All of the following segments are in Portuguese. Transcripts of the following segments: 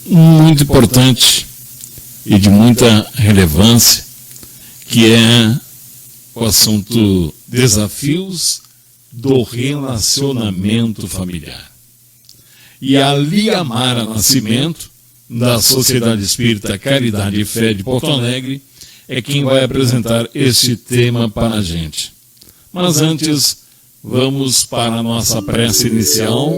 muito importante e de muita relevância, que é o assunto desafios do relacionamento familiar. E a Liamara Nascimento, da Sociedade Espírita Caridade e Fé de Porto Alegre, é quem vai apresentar este tema para a gente. Mas antes, vamos para a nossa prece inicial.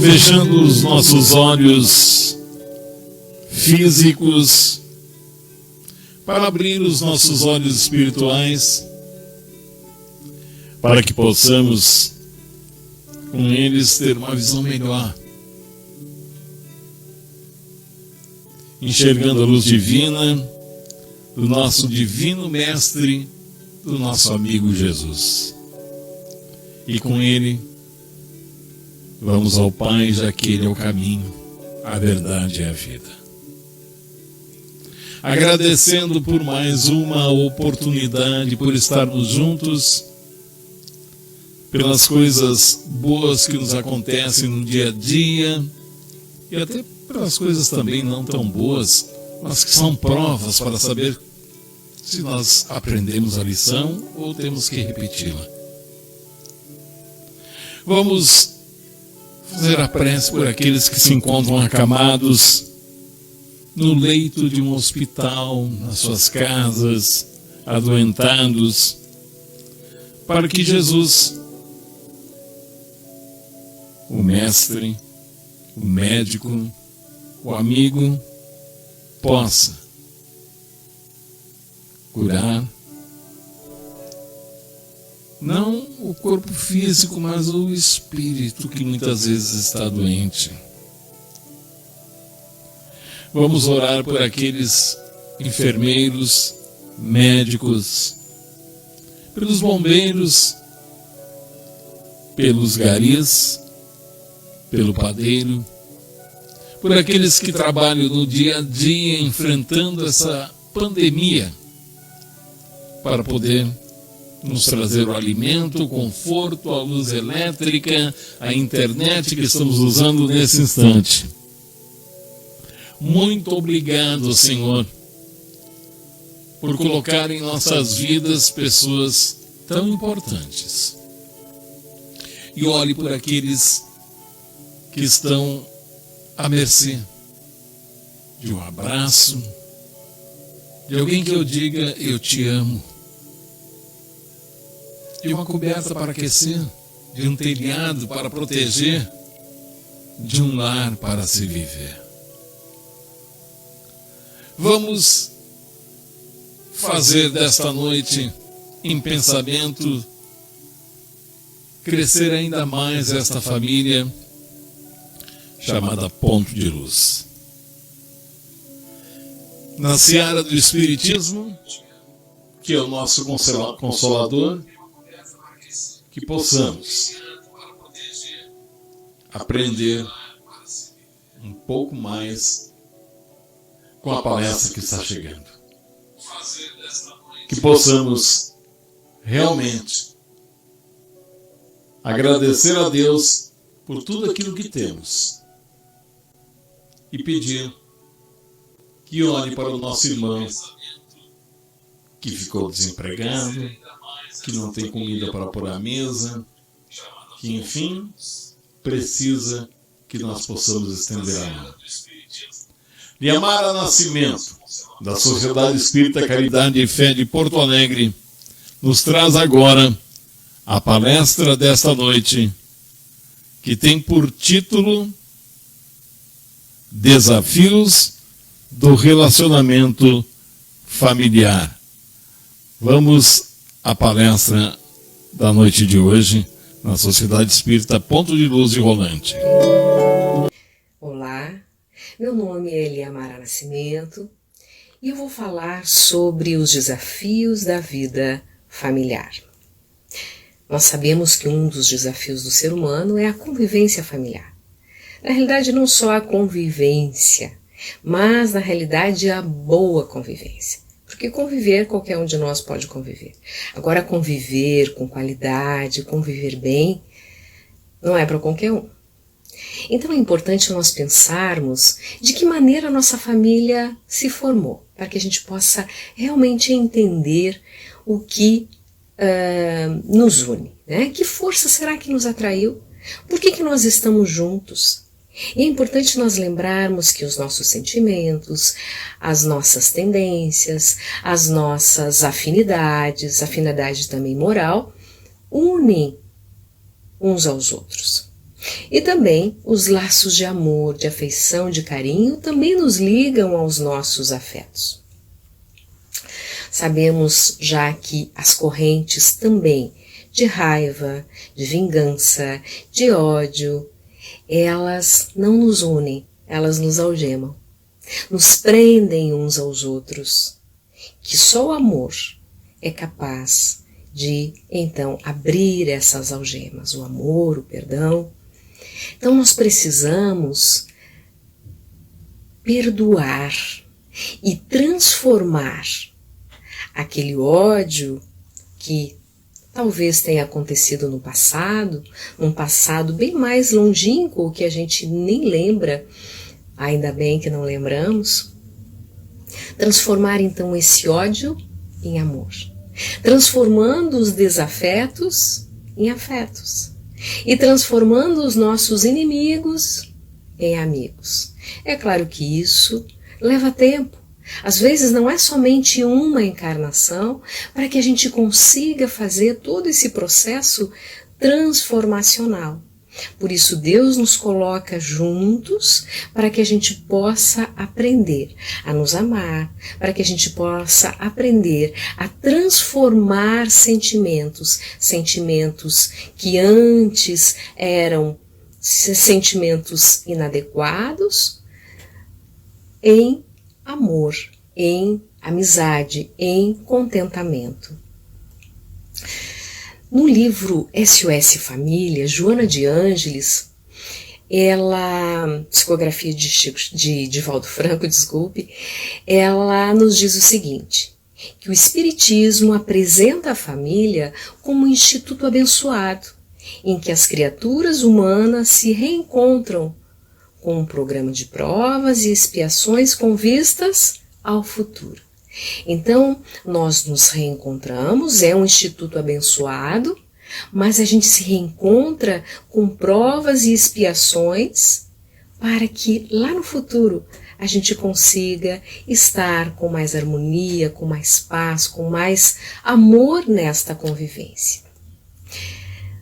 Fechando os nossos olhos físicos para abrir os nossos olhos espirituais, para que possamos com eles ter uma visão melhor, enxergando a luz divina do nosso divino mestre, do nosso amigo Jesus. E com ele vamos ao Pai, já que ele é o caminho, a verdade e a vida. Agradecendo por mais uma oportunidade, por estarmos juntos, pelas coisas boas que nos acontecem no dia a dia, e até pelas coisas também não tão boas, mas que são provas para saber se nós aprendemos a lição ou temos que repeti-la. Vamos fazer a prece por aqueles que se encontram acamados no leito de um hospital, nas suas casas, adoentados, para que Jesus, o mestre, o médico, o amigo, possa curar, não o corpo físico, mas o espírito que muitas vezes está doente. Vamos orar por aqueles enfermeiros, médicos, pelos bombeiros, pelos garis, pelo padeiro, por aqueles que trabalham no dia a dia enfrentando essa pandemia, para poder nos trazer o alimento, o conforto, a luz elétrica, a internet que estamos usando nesse instante. Muito obrigado, Senhor, por colocar em nossas vidas pessoas tão importantes. E olhe por aqueles que estão à mercê de um abraço, de alguém que eu diga eu te amo, de uma coberta para aquecer, de um telhado para proteger, de um lar para se viver. Vamos fazer desta noite, em pensamento, crescer ainda mais esta família chamada Ponto de Luz. Na seara do Espiritismo, que é o nosso consolador, que possamos aprender um pouco mais com a palestra que está chegando. Que possamos realmente agradecer a Deus por tudo aquilo que temos e pedir que olhe para o nosso irmão que ficou desempregado, que não tem comida para pôr à mesa, que enfim precisa que nós possamos estender a mão. Liamara Nascimento, da Sociedade Espírita Caridade e Fé de Porto Alegre, nos traz agora a palestra desta noite, que tem por título Desafios do Relacionamento Familiar. Vamos à palestra da noite de hoje, na Sociedade Espírita Ponto de Luz de Rolante. Olá, meu nome é Liamara Nascimento e eu vou falar sobre os desafios da vida familiar. Nós sabemos que um dos desafios do ser humano é a convivência familiar. Na realidade, não só a convivência, mas na realidade a boa convivência. Porque porque conviver, qualquer um de nós pode conviver. Agora, conviver com qualidade, conviver bem, não é para qualquer um. Então é importante nós pensarmos de que maneira a nossa família se formou, para que a gente possa realmente entender o que nos une, né? Que força será que nos atraiu? Por que nós estamos juntos? E é importante nós lembrarmos que os nossos sentimentos, as nossas tendências, as nossas afinidades, afinidade também moral, unem uns aos outros. E também os laços de amor, de afeição, de carinho também nos ligam aos nossos afetos. Sabemos já que as correntes também de raiva, de vingança, de ódio, elas não nos unem, elas nos algemam, nos prendem uns aos outros, que só o amor é capaz de, então, abrir essas algemas, o amor, o perdão. Então nós precisamos perdoar e transformar aquele ódio que talvez tenha acontecido no passado, num passado bem mais longínquo que a gente nem lembra, ainda bem que não lembramos. Transformar então esse ódio em amor, transformando os desafetos em afetos e transformando os nossos inimigos em amigos. É claro que isso leva tempo. Às vezes não é somente uma encarnação para que a gente consiga fazer todo esse processo transformacional. Por isso Deus nos coloca juntos para que a gente possa aprender a nos amar, para que a gente possa aprender a transformar sentimentos que antes eram sentimentos inadequados em amor, em amizade, em contentamento. No livro SOS Família, Joana de Ângeles, psicografia de Divaldo Franco, ela nos diz o seguinte, que o Espiritismo apresenta a família como um instituto abençoado, em que as criaturas humanas se reencontram com um programa de provas e expiações com vistas ao futuro. Então, nós nos reencontramos, é um instituto abençoado, mas a gente se reencontra com provas e expiações para que lá no futuro a gente consiga estar com mais harmonia, com mais paz, com mais amor nesta convivência.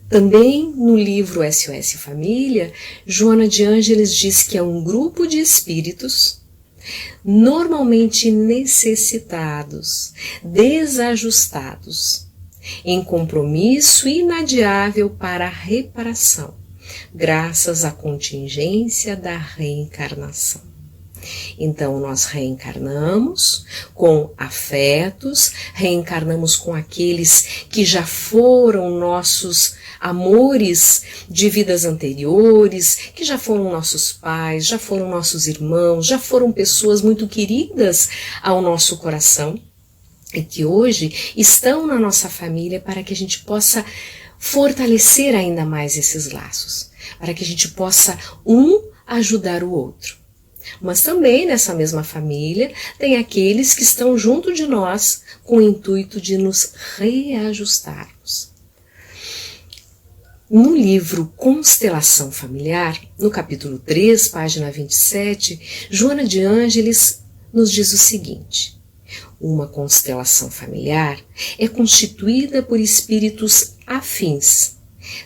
Também no livro SOS Família, Joana de Ângeles diz que é um grupo de espíritos normalmente necessitados, desajustados, em compromisso inadiável para a reparação, graças à contingência da reencarnação. Então nós reencarnamos com afetos, reencarnamos com aqueles que já foram nossos amores de vidas anteriores, que já foram nossos pais, já foram nossos irmãos, já foram pessoas muito queridas ao nosso coração e que hoje estão na nossa família para que a gente possa fortalecer ainda mais esses laços, para que a gente possa ajudar o outro. Mas também nessa mesma família tem aqueles que estão junto de nós com o intuito de nos reajustarmos. No livro Constelação Familiar, no capítulo 3, página 27, Joana de Ângeles nos diz o seguinte: uma constelação familiar é constituída por espíritos afins,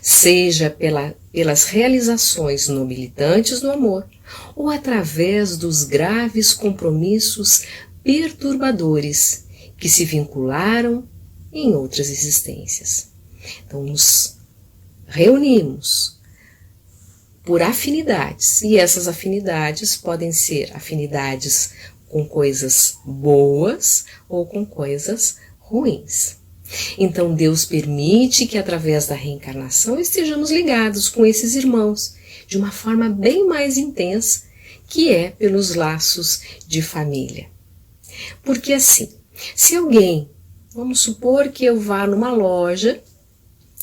seja pelas realizações nobilitantes do amor ou através dos graves compromissos perturbadores que se vincularam em outras existências. Então, nos reunimos por afinidades, e essas afinidades podem ser afinidades com coisas boas ou com coisas ruins. Então Deus permite que através da reencarnação estejamos ligados com esses irmãos de uma forma bem mais intensa, que é pelos laços de família. Porque assim, Se alguém, vamos supor que eu vá numa loja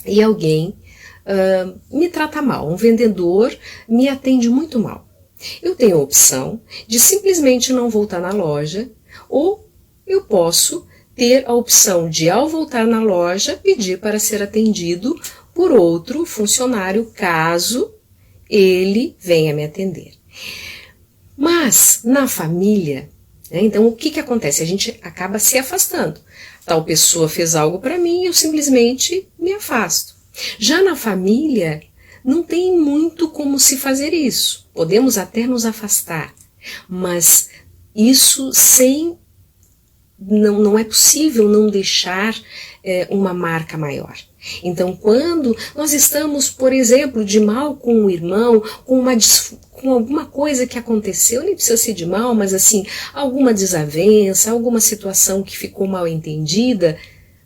e alguém me trata mal, um vendedor me atende muito mal. Eu tenho a opção de simplesmente não voltar na loja, ou eu posso ter a opção de, ao voltar na loja, pedir para ser atendido por outro funcionário, caso ele venha me atender. Mas, na família, então o que acontece? A gente acaba se afastando. Tal pessoa fez algo para mim e eu simplesmente me afasto. Já na família, não tem muito como se fazer isso. Podemos até nos afastar, mas isso não é possível não deixar uma marca maior. Então, quando nós estamos, por exemplo, de mal com o irmão, com alguma coisa que aconteceu, nem precisa ser de mal, mas assim, alguma desavença, alguma situação que ficou mal entendida,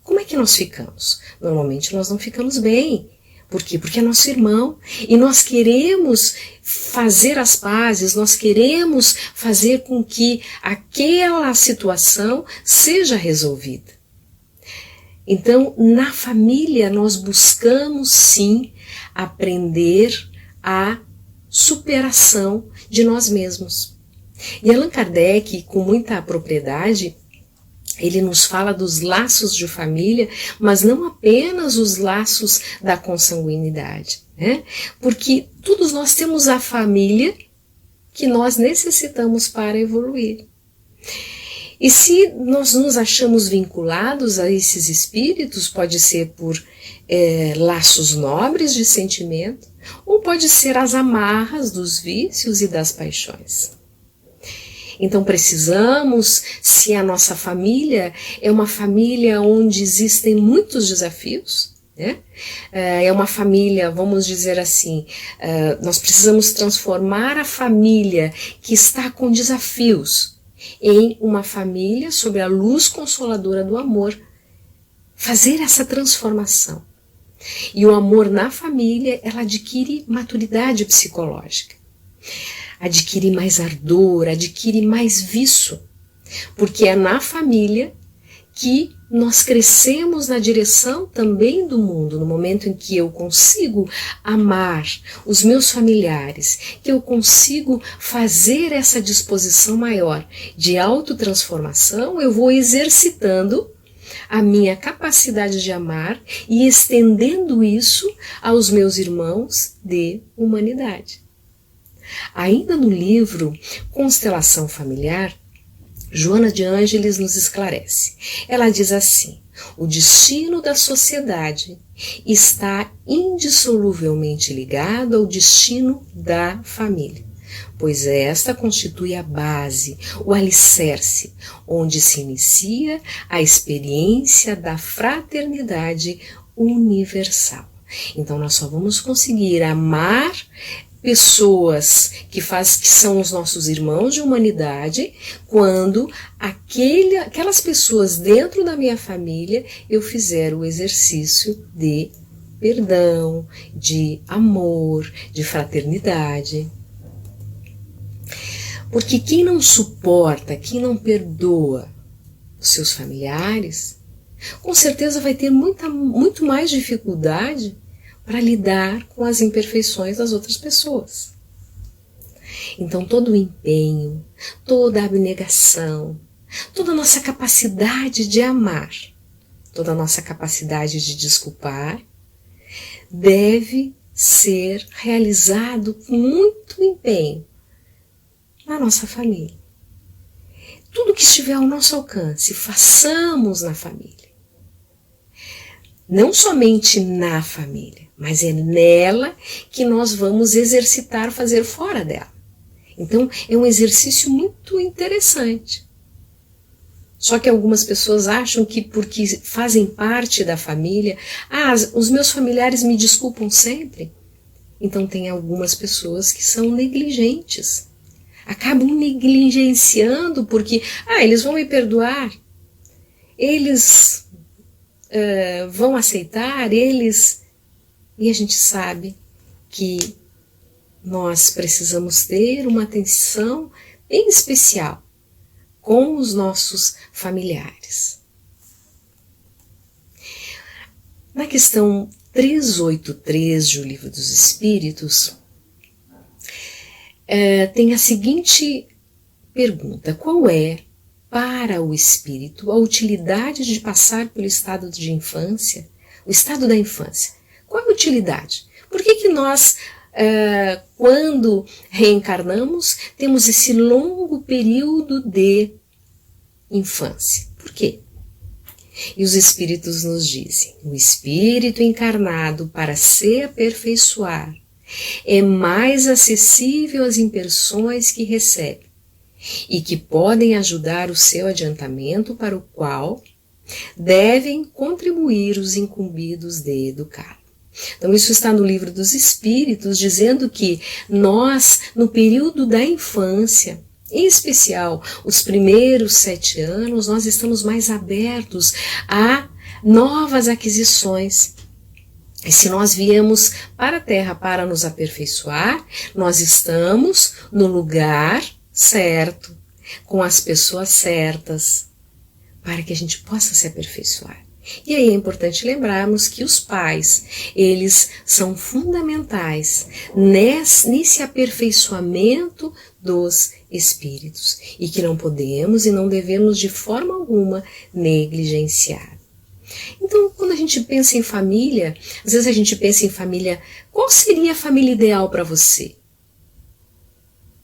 como é que nós ficamos? Normalmente nós não ficamos bem. Por quê? Porque é nosso irmão e nós queremos fazer as pazes, nós queremos fazer com que aquela situação seja resolvida. Então, na família, nós buscamos sim aprender a superação de nós mesmos. E Allan Kardec, com muita propriedade, ele nos fala dos laços de família, mas não apenas os laços da consanguinidade, né? Porque todos nós temos a família que nós necessitamos para evoluir. E se nós nos achamos vinculados a esses espíritos, pode ser por laços nobres de sentimento, ou pode ser as amarras dos vícios e das paixões. Então precisamos, se a nossa família é uma família onde existem muitos desafios, né? É uma família, vamos dizer assim, nós precisamos transformar a família que está com desafios em uma família sob a luz consoladora do amor. Fazer essa transformação. E o amor na família, ela adquire maturidade psicológica. Adquire mais ardor, adquire mais viço, porque é na família que nós crescemos na direção também do mundo, no momento em que eu consigo amar os meus familiares, que eu consigo fazer essa disposição maior de autotransformação, eu vou exercitando a minha capacidade de amar e estendendo isso aos meus irmãos de humanidade. Ainda no livro Constelação Familiar, Joana de Ângeles nos esclarece. Ela diz assim: o destino da sociedade está indissoluvelmente ligado ao destino da família, pois esta constitui a base, o alicerce, onde se inicia a experiência da fraternidade universal. Então nós só vamos conseguir amar pessoas que são os nossos irmãos de humanidade, quando aquelas pessoas dentro da minha família eu fizer o exercício de perdão, de amor, de fraternidade. Porque quem não suporta, quem não perdoa os seus familiares, com certeza vai ter muito mais dificuldade para lidar com as imperfeições das outras pessoas. Então todo o empenho, toda a abnegação, toda a nossa capacidade de amar, toda a nossa capacidade de desculpar, deve ser realizado com muito empenho na nossa família. Tudo que estiver ao nosso alcance, façamos na família. Não somente na família, mas é nela que nós vamos exercitar fazer fora dela. Então é um exercício muito interessante. Só que algumas pessoas acham que porque fazem parte da família, os meus familiares me desculpam sempre. Então tem algumas pessoas que são negligentes. Acabam negligenciando porque, eles vão me perdoar, eles vão aceitar, E a gente sabe que nós precisamos ter uma atenção bem especial com os nossos familiares. Na questão 383 do Livro dos Espíritos, tem a seguinte pergunta: qual é, para o espírito, a utilidade de passar pelo estado de infância, o estado da infância? Qual é a utilidade? Por que nós, quando reencarnamos, temos esse longo período de infância? Por quê? E os espíritos nos dizem: o espírito encarnado, para se aperfeiçoar, é mais acessível às impressões que recebe e que podem ajudar o seu adiantamento, para o qual devem contribuir os incumbidos de educar. Então isso está no Livro dos Espíritos, dizendo que nós, no período da infância, em especial os primeiros 7 anos, nós estamos mais abertos a novas aquisições. E se nós viemos para a Terra para nos aperfeiçoar, nós estamos no lugar certo, com as pessoas certas, para que a gente possa se aperfeiçoar. E aí é importante lembrarmos que os pais, eles são fundamentais nesse aperfeiçoamento dos espíritos, e que não podemos e não devemos de forma alguma negligenciar. Então, quando a gente pensa em família, às vezes a gente pensa em família, qual seria a família ideal para você?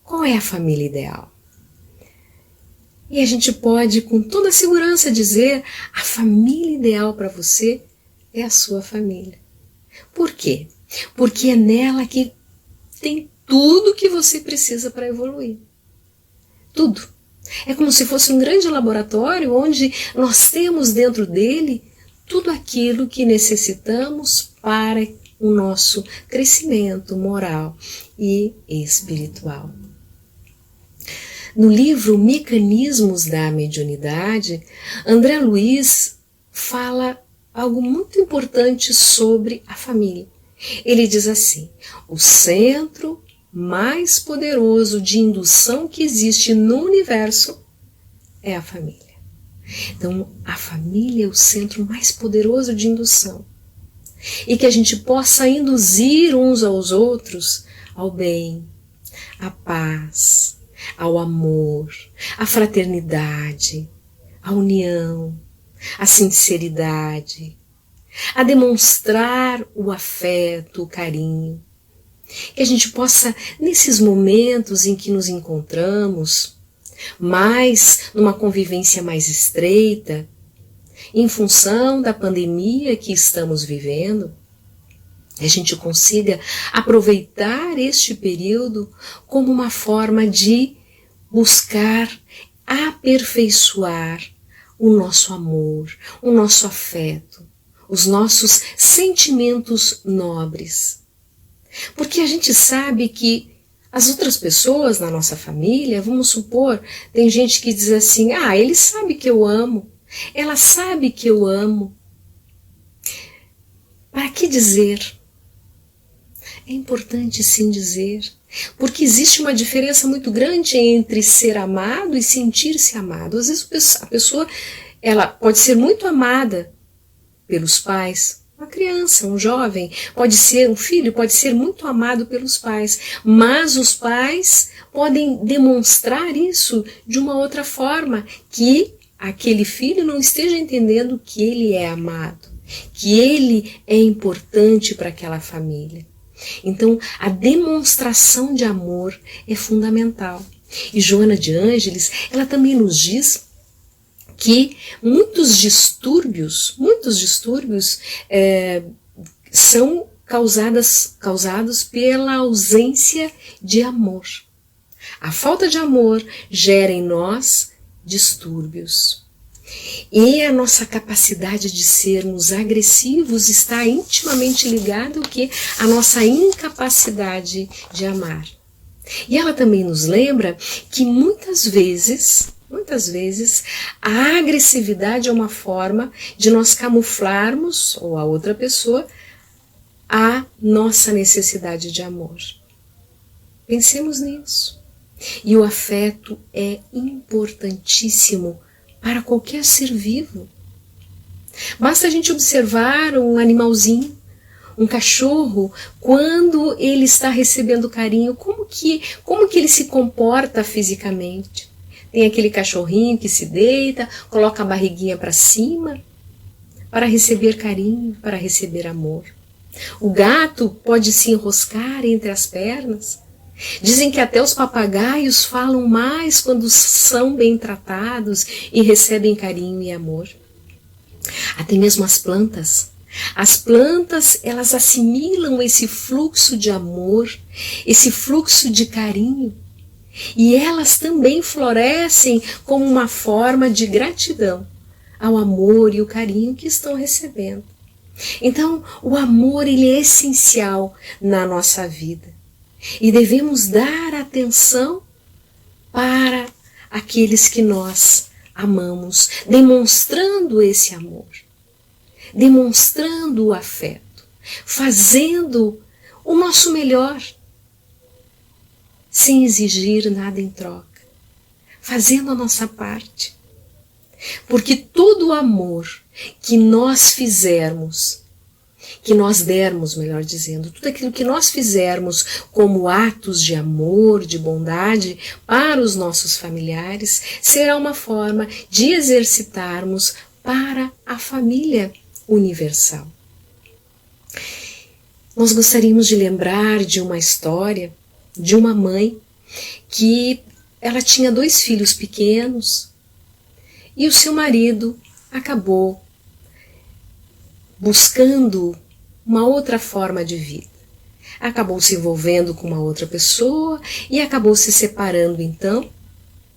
Qual é a família ideal? E a gente pode, com toda segurança, dizer: a família ideal para você é a sua família. Por quê? Porque é nela que tem tudo que você precisa para evoluir. Tudo. É como se fosse um grande laboratório onde nós temos dentro dele tudo aquilo que necessitamos para o nosso crescimento moral e espiritual. No livro Mecanismos da Mediunidade, André Luiz fala algo muito importante sobre a família. Ele diz assim: o centro mais poderoso de indução que existe no universo é a família. Então, a família é o centro mais poderoso de indução. E que a gente possa induzir uns aos outros ao bem, à paz, ao amor, à fraternidade, à união, à sinceridade, a demonstrar o afeto, o carinho. Que a gente possa, nesses momentos em que nos encontramos, mais numa convivência mais estreita, em função da pandemia que estamos vivendo, a gente consiga aproveitar este período como uma forma de buscar aperfeiçoar o nosso amor, o nosso afeto, os nossos sentimentos nobres. Porque a gente sabe que as outras pessoas na nossa família, vamos supor, tem gente que diz assim: ele sabe que eu amo, ela sabe que eu amo. Para que dizer? É importante sim dizer, porque existe uma diferença muito grande entre ser amado e sentir-se amado. Às vezes a pessoa, ela pode ser muito amada pelos pais. Uma criança, um jovem, pode ser um filho, pode ser muito amado pelos pais, mas os pais podem demonstrar isso de uma outra forma, que aquele filho não esteja entendendo que ele é amado, que ele é importante para aquela família. Então, a demonstração de amor é fundamental. E Joana de Ângeles, ela também nos diz que muitos distúrbios são causados pela ausência de amor. A falta de amor gera em nós distúrbios. E a nossa capacidade de sermos agressivos está intimamente ligada ao que? A nossa incapacidade de amar. E ela também nos lembra que muitas vezes, a agressividade é uma forma de nós camuflarmos, ou a outra pessoa, a nossa necessidade de amor. Pensemos nisso. E o afeto é importantíssimo para qualquer ser vivo. Basta a gente observar um animalzinho, um cachorro, quando ele está recebendo carinho, como que ele se comporta fisicamente. Tem aquele cachorrinho que se deita, coloca a barriguinha para cima para receber carinho, para receber amor. O gato pode se enroscar entre as pernas. Dizem que até os papagaios falam mais quando são bem tratados e recebem carinho e amor. Até mesmo as plantas. As plantas, elas assimilam esse fluxo de amor, esse fluxo de carinho. E elas também florescem como uma forma de gratidão ao amor e o carinho que estão recebendo. Então, o amor, ele é essencial na nossa vida. E devemos dar atenção para aqueles que nós amamos, demonstrando esse amor, demonstrando o afeto, fazendo o nosso melhor, sem exigir nada em troca, fazendo a nossa parte. Porque todo o amor que nós fizermos, que nós dermos, melhor dizendo, tudo aquilo que nós fizermos como atos de amor, de bondade para os nossos familiares, será uma forma de exercitarmos para a família universal. Nós gostaríamos de lembrar de uma história de uma mãe que ela tinha 2 filhos pequenos e o seu marido acabou buscando uma outra forma de vida. Acabou se envolvendo com uma outra pessoa e acabou se separando então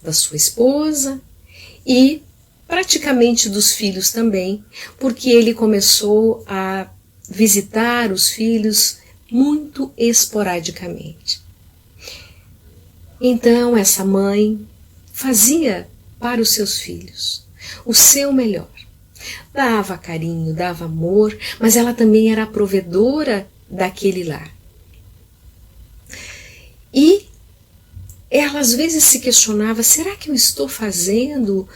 da sua esposa e praticamente dos filhos também, porque ele começou a visitar os filhos muito esporadicamente. Então essa mãe fazia para os seus filhos o seu melhor. Dava carinho, dava amor, mas ela também era a provedora daquele lar. E ela às vezes se questionava, será que eu estou fazendo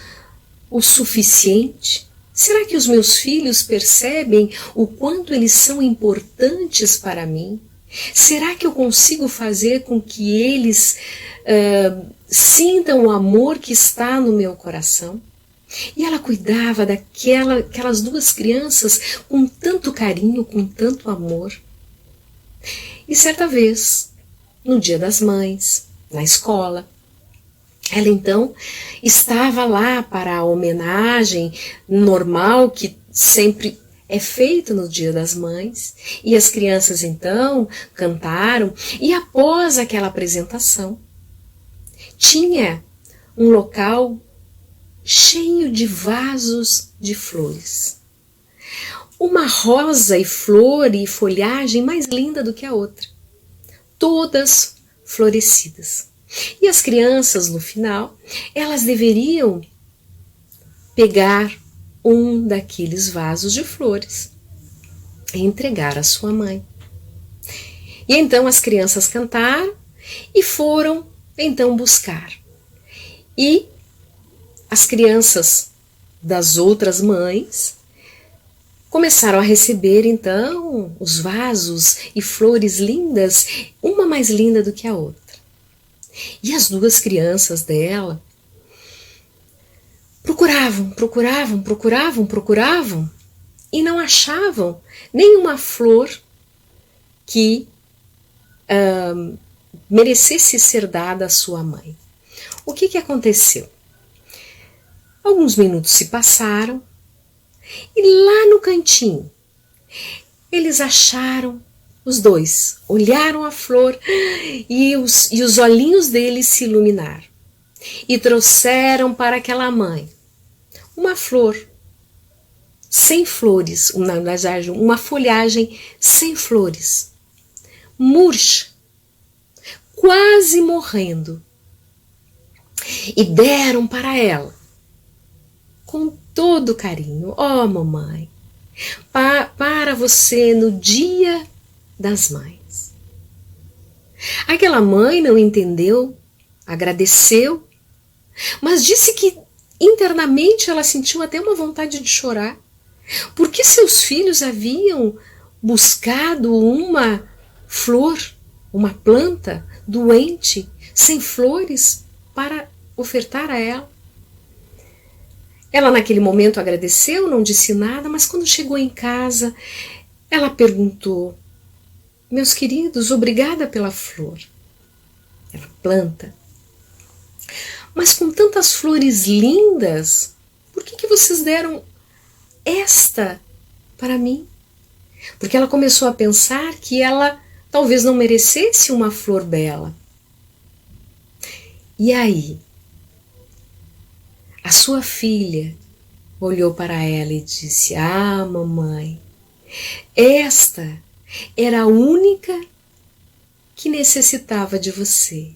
o suficiente? Será que os meus filhos percebem o quanto eles são importantes para mim? Será que eu consigo fazer com que eles sintam o amor que está no meu coração? E ela cuidava daquelas 2 crianças com tanto carinho, com tanto amor. E certa vez, no Dia das Mães, na escola, ela então estava lá para a homenagem normal que sempre é feita no Dia das Mães, e as crianças então cantaram, e após aquela apresentação, tinha um local cheio de vasos de flores. Uma rosa e flor e folhagem mais linda do que a outra, todas florescidas. E as crianças, no final, elas deveriam pegar um daqueles vasos de flores e entregar à sua mãe. E então as crianças cantaram e foram então buscar. E as crianças das outras mães começaram a receber então os vasos e flores lindas, uma mais linda do que a outra. E as 2 crianças dela procuravam e não achavam nenhuma flor que merecesse ser dada à sua mãe. O que aconteceu? Alguns minutos se passaram e lá no cantinho eles acharam, os 2 olharam a flor e os olhinhos deles se iluminaram e trouxeram para aquela mãe uma flor sem flores, na verdade uma folhagem sem flores, murcha, quase morrendo, e deram para ela com todo carinho. Ó, mamãe, para você no Dia das Mães. Aquela mãe não entendeu agradeceu, mas disse que internamente ela sentiu até uma vontade de chorar, porque seus filhos haviam buscado uma flor, uma planta doente, sem flores, para ofertar a ela. Ela naquele momento agradeceu, não disse nada, mas quando chegou em casa, ela perguntou: meus queridos, obrigada pela flor, pela planta, mas com tantas flores lindas, por que vocês deram esta para mim? Porque ela começou a pensar que ela talvez não merecesse uma flor bela. E aí, a sua filha olhou para ela e disse: ah, mamãe, esta era a única que necessitava de você,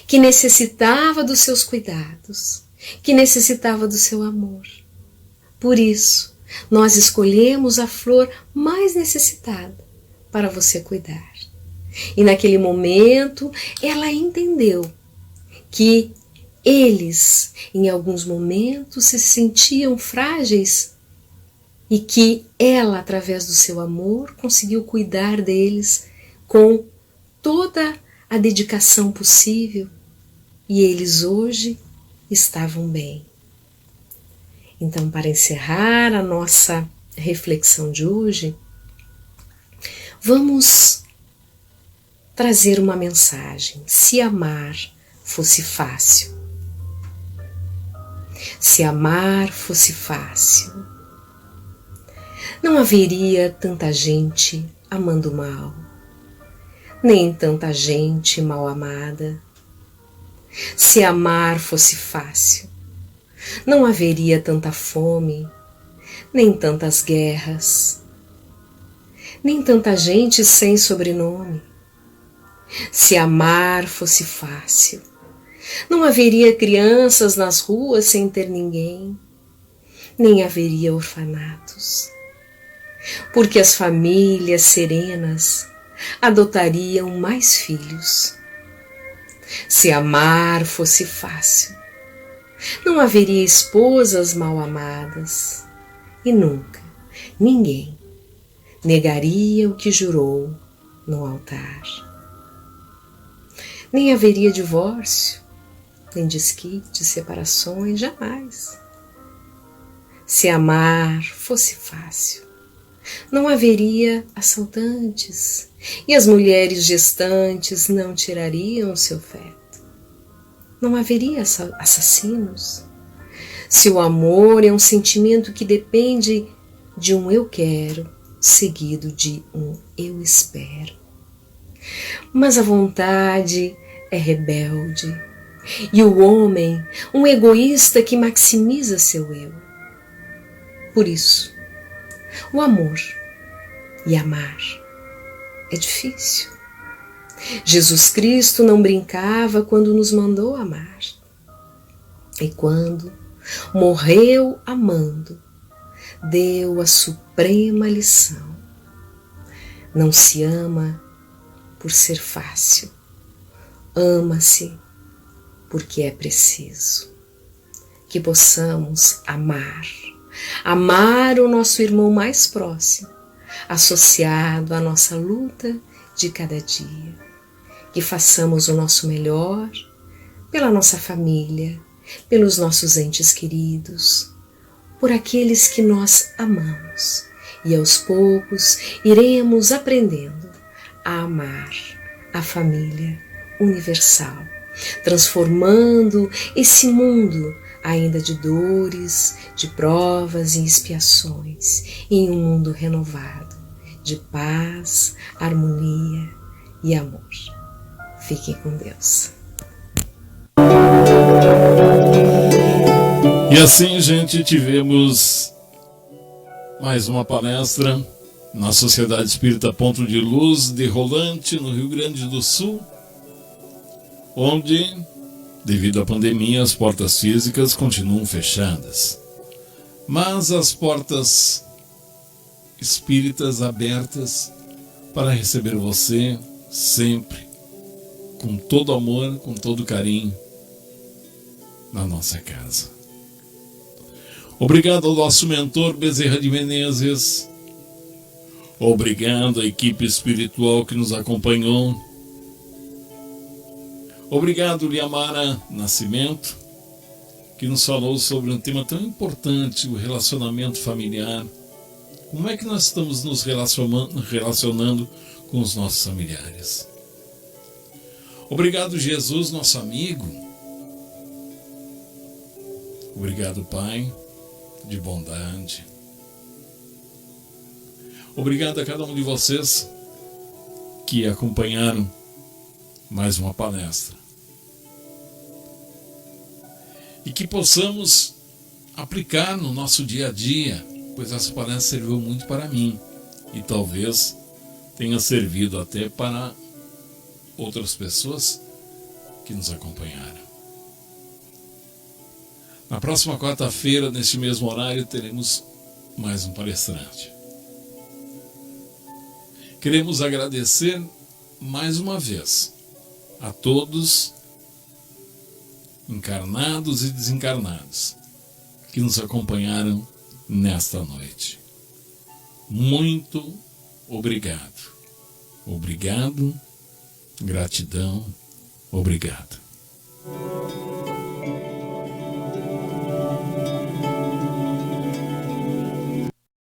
que necessitava dos seus cuidados, que necessitava do seu amor. Por isso, nós escolhemos a flor mais necessitada para você cuidar. E naquele momento, ela entendeu que eles, em alguns momentos, se sentiam frágeis e que ela, através do seu amor, conseguiu cuidar deles com toda a dedicação possível, e eles hoje estavam bem. Então, para encerrar a nossa reflexão de hoje, vamos trazer uma mensagem. Se amar fosse fácil. Se amar fosse fácil, não haveria tanta gente amando mal, nem tanta gente mal amada. Se amar fosse fácil, não haveria tanta fome, nem tantas guerras, nem tanta gente sem sobrenome. Se amar fosse fácil, não haveria crianças nas ruas sem ter ninguém, nem haveria orfanatos, porque as famílias serenas adotariam mais filhos. Se amar fosse fácil, não haveria esposas mal amadas, e nunca ninguém negaria o que jurou no altar. Nem haveria divórcio, nem desquite, separações, jamais. Se amar fosse fácil, não haveria assaltantes, e as mulheres gestantes não tirariam seu feto. Não haveria assassinos. Se o amor é um sentimento que depende de um eu quero, seguido de um eu espero. Mas a vontade é rebelde, e o homem, um egoísta que maximiza seu eu. Por isso, o amor e amar é difícil. Jesus Cristo não brincava quando nos mandou amar. E quando morreu amando, deu a suprema lição. Não se ama por ser fácil, ama-se porque é preciso. Que possamos amar o nosso irmão mais próximo, associado à nossa luta de cada dia. Que façamos o nosso melhor pela nossa família, pelos nossos entes queridos, por aqueles que nós amamos. E aos poucos iremos aprendendo a amar a família universal, transformando esse mundo ainda de dores, de provas e expiações, em um mundo renovado, de paz, harmonia e amor. Fiquem com Deus. E assim, gente, tivemos mais uma palestra na Sociedade Espírita Ponto de Luz de Rolante, no Rio Grande do Sul, onde, devido à pandemia, as portas físicas continuam fechadas, mas as portas espíritas abertas para receber você sempre, com todo amor, com todo carinho, na nossa casa. Obrigado ao nosso mentor Bezerra de Menezes. Obrigado à equipe espiritual que nos acompanhou. Obrigado, Liamara Nascimento, que nos falou sobre um tema tão importante, o relacionamento familiar. Como é que nós estamos nos relacionando com os nossos familiares? Obrigado, Jesus, nosso amigo. Obrigado, Pai, de bondade. Obrigado a cada um de vocês que acompanharam mais uma palestra. E que possamos aplicar no nosso dia a dia, pois essa palestra serviu muito para mim e talvez tenha servido até para outras pessoas que nos acompanharam. Na próxima quarta-feira, neste mesmo horário, teremos mais um palestrante. Queremos agradecer mais uma vez a todos, encarnados e desencarnados, que nos acompanharam nesta noite. Muito obrigado. Obrigado, gratidão, obrigado.